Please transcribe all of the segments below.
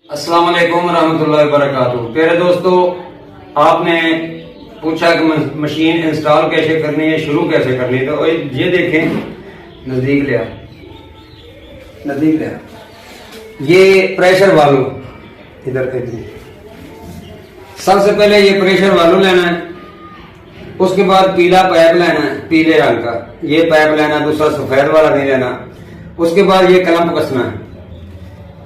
अस्सलाम वालेकुम रहमतुल्लाहि वबरकातुहू। प्यारे दोस्तों, आपने पूछा कि मशीन इंस्टॉल कैसे करनी है, शुरू कैसे करनी है। तो ये देखें, नजदीक लिया, ये प्रेशर वाल्व इधर देखिए। सबसे पहले ये प्रेशर वाल्व लेना है, उसके बाद पीला पाइप लेना है, पीले रंग का ये पाइप लेना, दूसरा सफेद वाला नहीं लेना। उसके बाद ये क्लंप कसना है,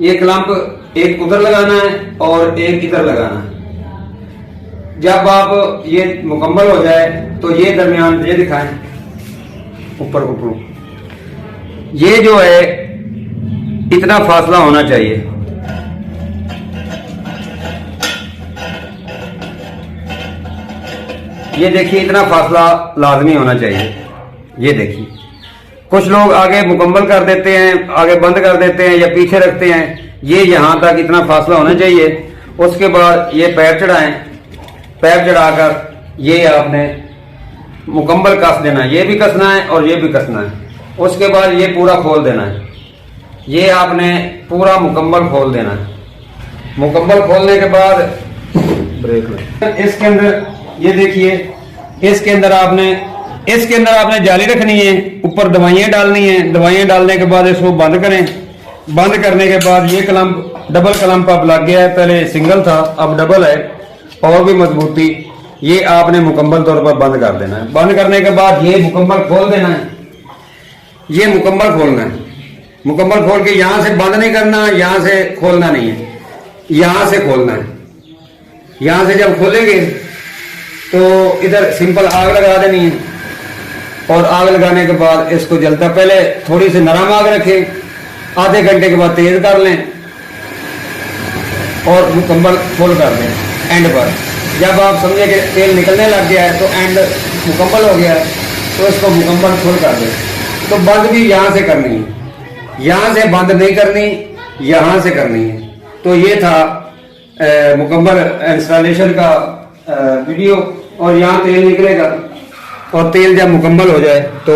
ये क्लंप एक उधर लगाना है और एक इधर लगाना है। जब आप ये मुकम्मल हो जाए तो ये दरमियान ये दिखाएं, ऊपर ये जो है इतना फासला होना चाहिए। ये देखिए, इतना फासला लाजमी होना चाहिए। ये देखिए, कुछ लोग आगे मुकम्मल कर देते हैं, आगे बंद कर देते हैं या पीछे रखते हैं। ये यहां तक इतना फासला होना चाहिए। उसके बाद ये पैप चढ़ाएं, पैप चढ़ाकर ये आपने मुकम्मल कस देना है। ये भी कसना है और ये भी कसना है। उसके बाद ये पूरा खोल देना है, ये आपने पूरा मुकम्मल खोल देना है। मुकम्मल खोलने के बाद ब्रेक में इसके अंदर ये देखिए, इसके अंदर आपने जाली रखनी है, ऊपर दवाइयां डालनी है। दवाइयां डालने के बाद इसको बंद करें। बंद करने के बाद ये क्लंप, डबल क्लंप अब लग गया है, पहले सिंगल था अब डबल है, और भी मजबूती। ये आपने मुकम्मल तौर पर बंद कर देना है। बंद करने के बाद ये मुकम्मल खोल देना है, ये मुकम्मल खोलना है। मुकम्मल खोल के यहां से बंद नहीं करना, यहां से खोलना नहीं है, यहां से खोलना है। यहां से जब खोलेंगे तो इधर सिंपल आग लगा देनी है, और आग लगाने के बाद इसको जलता, पहले थोड़ी सी नरम आग रखें, आधे घंटे के बाद तेज कर लें और मुकम्मल फुल कर दें एंड पर। जब आप समझे कि तेल निकलने लग गया है तो एंड मुकम्मल हो गया है, तो इसको मुकम्मल फुल कर दें। तो बंद भी यहाँ से करनी है, यहाँ से बंद नहीं करनी, यहाँ से करनी है। तो ये था मुकम्मल इंस्टॉलेशन का वीडियो। और यहाँ तेल निकलेगा, और तेल जब मुकम्मल हो जाए तो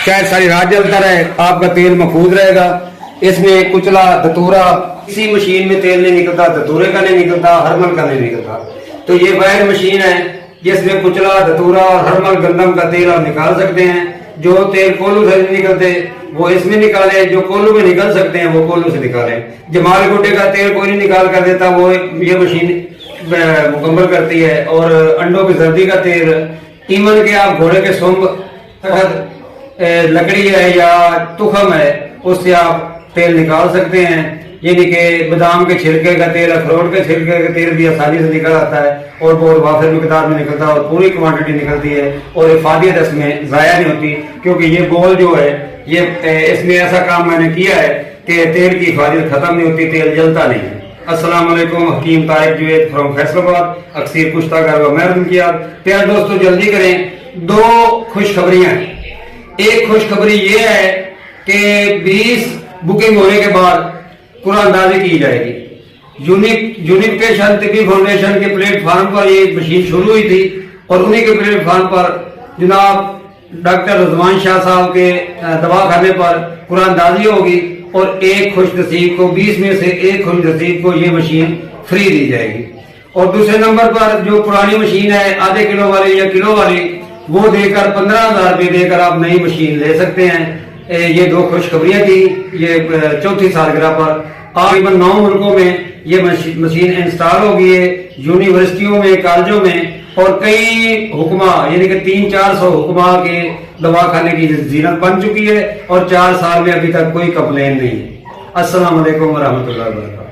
चाहे सारी रात जलता रहे, आपका तेल महफूज रहेगा। इसमें कुचला धतूरा, किसी मशीन में तेल नहीं निकलता, धतूरे का नहीं निकलता, हरमल का नहीं निकलता। तो ये वायर मशीन है जिसमें कुचला धतूरा और हरमल गंदम का तेल आप निकाल सकते हैं। जो तेल कोल्हू से नहीं निकलते वो इसमें निकाले, जो कोल्हू में निकल सकते हैं वो कोल्हू से निकाले। जमाल गोटे का तेल कोई नहीं निकाल कर देता, वो ये मशीन मुकम्मल करती है। और अंडों की सर्दी का तेल, ईमन के आप घोड़े के सुम्ब, लकड़ी है या तुखम है, उससे आप तेल निकाल सकते हैं। यानी कि बादाम के छिलके का तेल, अखरोट के छिलके का तेल भी आसानी से निकल आता है, और बहुत वाफिर मिकदार में निकलता है, और पूरी क्वांटिटी निकलती है, और हिफाजत इसमें ज़ाया नहीं होती। क्योंकि ये बॉल जो है, ये इसमें ऐसा काम मैंने किया है कि तेल की हिफाजत खत्म नहीं होती, तेल जलता नहीं है। अस्सलाम वालेकुम, हकीम तारिक जुवैद फ्रॉम फैसलाबाद, अक्सर कुश्तागर व महरमकियात। प्यार दोस्तों, जल्दी करें, दो खुशखबरियां। एक खुशखबरी ये है कि 20 बुकिंग होने के बाद कुरानदाजी की जाएगी। यूनिफिकेशन तिब्बी फाउंडेशन के प्लेटफॉर्म पर ये मशीन शुरू हुई थी, और उन्हीं के प्लेटफॉर्म पर जनाब डॉक्टर रजवान शाह साहब के दवाखाने पर कुरानदाजी होगी, और एक खुश नसीब को, 20 में से एक खुश नसीब को ये मशीन फ्री दी जाएगी। और दूसरे नंबर पर जो पुरानी मशीन है, आधे किलो वाली या किलो वाली, वो देकर 15,000 रुपये देकर आप नई मशीन ले सकते हैं। ये दो खुशखबरियां थी ये चौथी सालगिरह पर। तकरीबन 9 मुल्कों में ये मशीन इंस्टॉल हो गई है, यूनिवर्सिटियों में, कॉलेजों में, और कई हुक्मा यानी कि 300-400 हुक्मा के दवाखाने की जीनत बन चुकी है, और 4 साल में अभी तक कोई कंप्लेन नहीं है। अस्सलाम वालेकुम व रहमतुल्लाहि व बरकातहू।